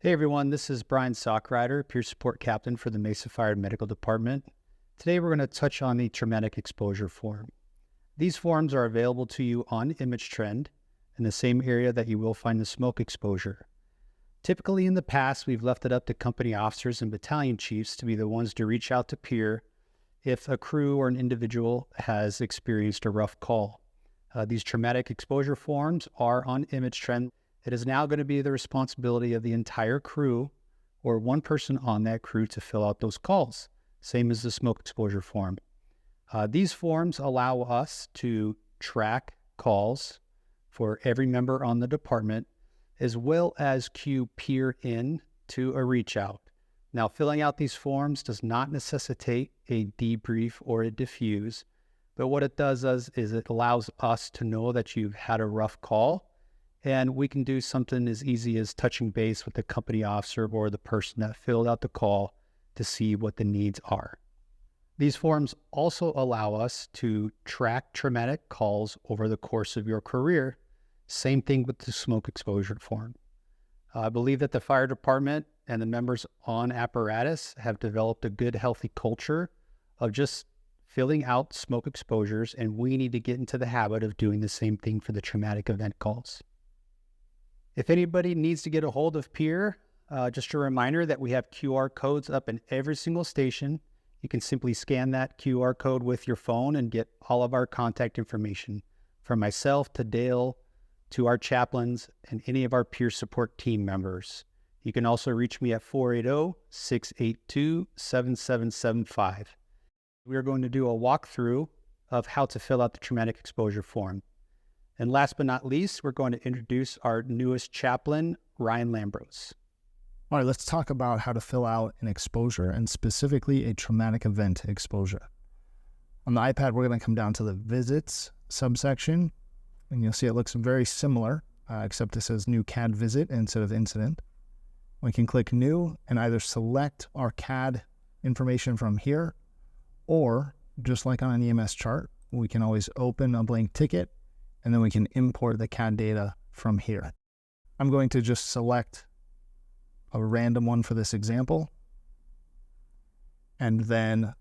Hey everyone, this is Brian Sockrider, Peer Support Captain for the Mesa Fire Medical Department. Today we're going to touch on the traumatic exposure form. These forms are available to you on ImageTrend in the same area that you will find the smoke exposure. Typically in the past, we've left it up to company officers and battalion chiefs to be the ones to reach out to peer if a crew or an individual has experienced a rough call. These traumatic exposure forms are on ImageTrend. It is now going to be the responsibility of the entire crew or one person on that crew to fill out those calls, same as the smoke exposure form. These forms allow us to track calls for every member on the department, as well as cue peer in to a reach out. Now, filling out these forms does not necessitate a debrief or a diffuse, but what it does is it allows us to know that you've had a rough call, and we can do something as easy as touching base with the company officer or the person that filled out the call to see what the needs are. These forms also allow us to track traumatic calls over the course of your career. Same thing with the smoke exposure form. I believe that the fire department and the members on apparatus have developed a good, healthy culture of just filling out smoke exposures, and we need to get into the habit of doing the same thing for the traumatic event calls. If anybody needs to get a hold of peer, just a reminder that we have QR codes up in every single station. You can simply scan that QR code with your phone and get all of our contact information, from myself to Dale to our chaplains and any of our peer support team members. You can also reach me at 480-682-7775. We are going to do a walkthrough of how to fill out the traumatic exposure form. And last but not least, we're going to introduce our newest chaplain, Ryan Lambros. All right, let's talk about how to fill out an exposure, and specifically a traumatic event exposure. On the iPad, we're going to come down to the visits subsection, and you'll see it looks very similar, except it says new CAD visit instead of incident. We can click new and either select our CAD information from here, or just like on an EMS chart, we can always open a blank ticket and then we can import the CAD data from here. I'm going to just select a random one for this example. And then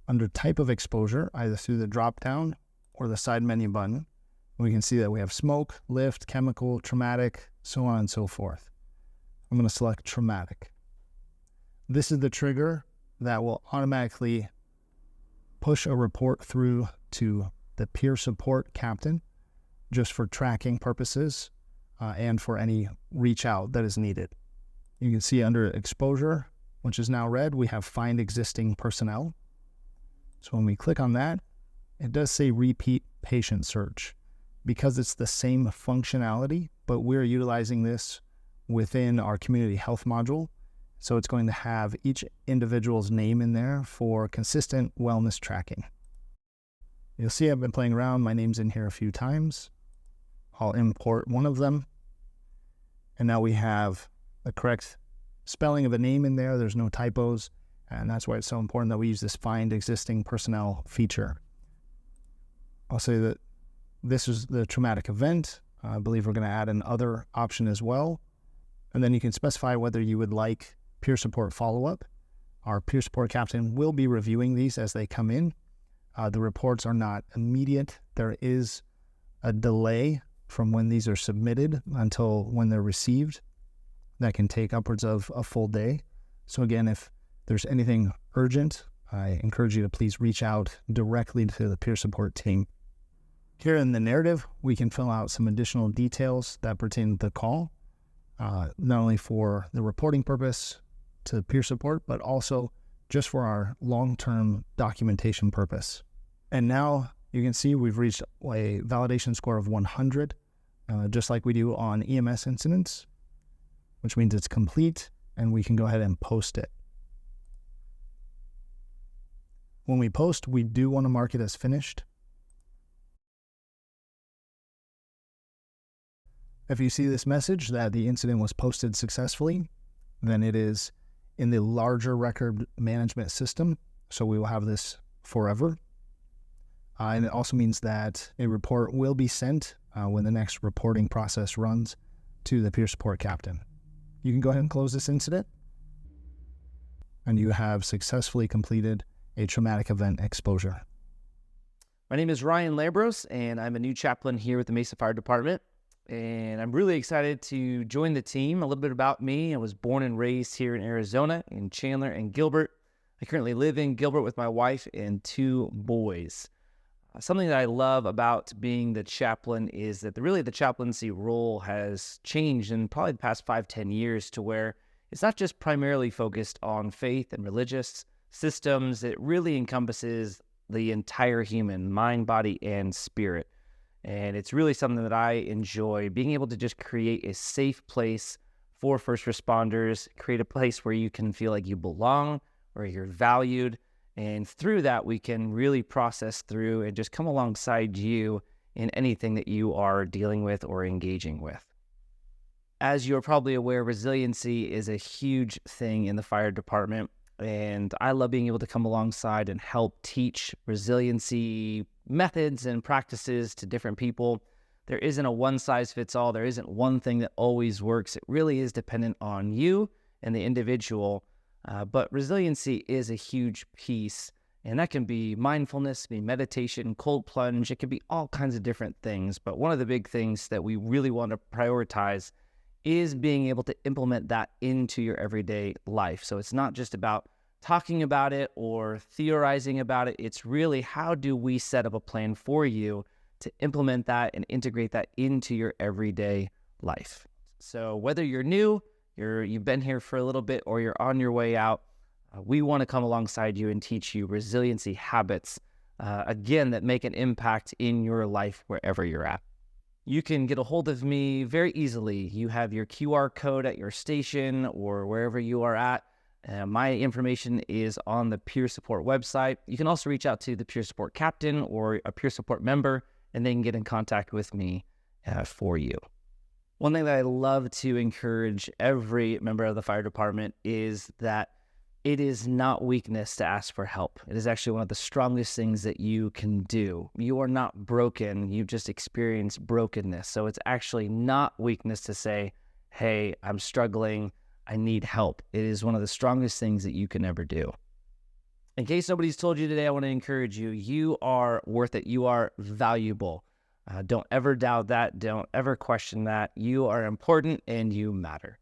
under type of exposure, either through the drop down or the side menu button, we can see that we have smoke, lift, chemical, traumatic, so on and so forth. I'm going to select traumatic. This is the trigger that will automatically push a report through to the peer support captain, just for tracking purposes and for any reach out that is needed. You can see under exposure, which is now red, we have find existing personnel. So when we click on that, it does say repeat patient search because it's the same functionality, but we're utilizing this within our community health module. So it's going to have each individual's name in there for consistent wellness tracking. You'll see I've been playing around. My name's in here a few times. I'll import one of them. And now we have the correct spelling of a name in there. There's no typos. And that's why it's so important that we use this find existing personnel feature. I'll say that this is the traumatic event. I believe we're going to add an other option as well. And then you can specify whether you would like peer support follow-up. Our peer support captain will be reviewing these as they come in. The reports are not immediate. There is a delay from when these are submitted until when they're received. That can take upwards of a full day. So again, if there's anything urgent, I encourage you to please reach out directly to the peer support team. Here in the narrative, we can fill out some additional details that pertain to the call, not only for the reporting purpose to peer support, but also just for our long-term documentation purpose. And now you can see we've reached a validation score of 100, just like we do on EMS incidents, which means it's complete and we can go ahead and post it. When we post, we do want to mark it as finished. If you see this message that the incident was posted successfully, then it is in the larger record management system. So we will have this forever. And it also means that a report will be sent when the next reporting process runs to the peer support captain. You can go ahead and close this incident, and you have successfully completed a traumatic event exposure. My name is Ryan Lambros, and I'm a new chaplain here with the Mesa Fire Department. And I'm really excited to join the team. A little bit about me. I was born and raised here in Arizona, in Chandler and Gilbert. I currently live in Gilbert with my wife and 2 boys. Something that I love about being the chaplain is that the chaplaincy role has changed in probably the past 5-10 years to where it's not just primarily focused on faith and religious systems. It really encompasses the entire human, mind, body, and spirit. And it's really something that I enjoy, being able to just create a safe place for first responders, create a place where you can feel like you belong, where you're valued. And through that, we can really process through and just come alongside you in anything that you are dealing with or engaging with. As you're probably aware, resiliency is a huge thing in the fire department. And I love being able to come alongside and help teach resiliency methods and practices to different people. There isn't a one-size-fits-all. There isn't one thing that always works. It really is dependent on you and the individual. But resiliency is a huge piece, and that can be mindfulness, be meditation, cold plunge. It can be all kinds of different things. But one of the big things that we really want to prioritize is being able to implement that into your everyday life. So it's not just about talking about it or theorizing about it. It's really, how do we set up a plan for you to implement that and integrate that into your everyday life? So whether you're new, you've been here for a little bit, or you're on your way out, we want to come alongside you and teach you resiliency habits, again, that make an impact in your life wherever you're at. You can get a hold of me very easily. You have your QR code at your station or wherever you are at. My information is on the Peer Support website. You can also reach out to the Peer Support captain or a Peer Support member, and they can get in contact with me for you. One thing that I love to encourage every member of the fire department is that it is not weakness to ask for help. It is actually one of the strongest things that you can do. You are not broken. You've just experienced brokenness. So it's actually not weakness to say, hey, I'm struggling. I need help. It is one of the strongest things that you can ever do. In case nobody's told you today, I want to encourage you. You are worth it. You are valuable. Don't ever doubt that. Don't ever question that. You are important and you matter.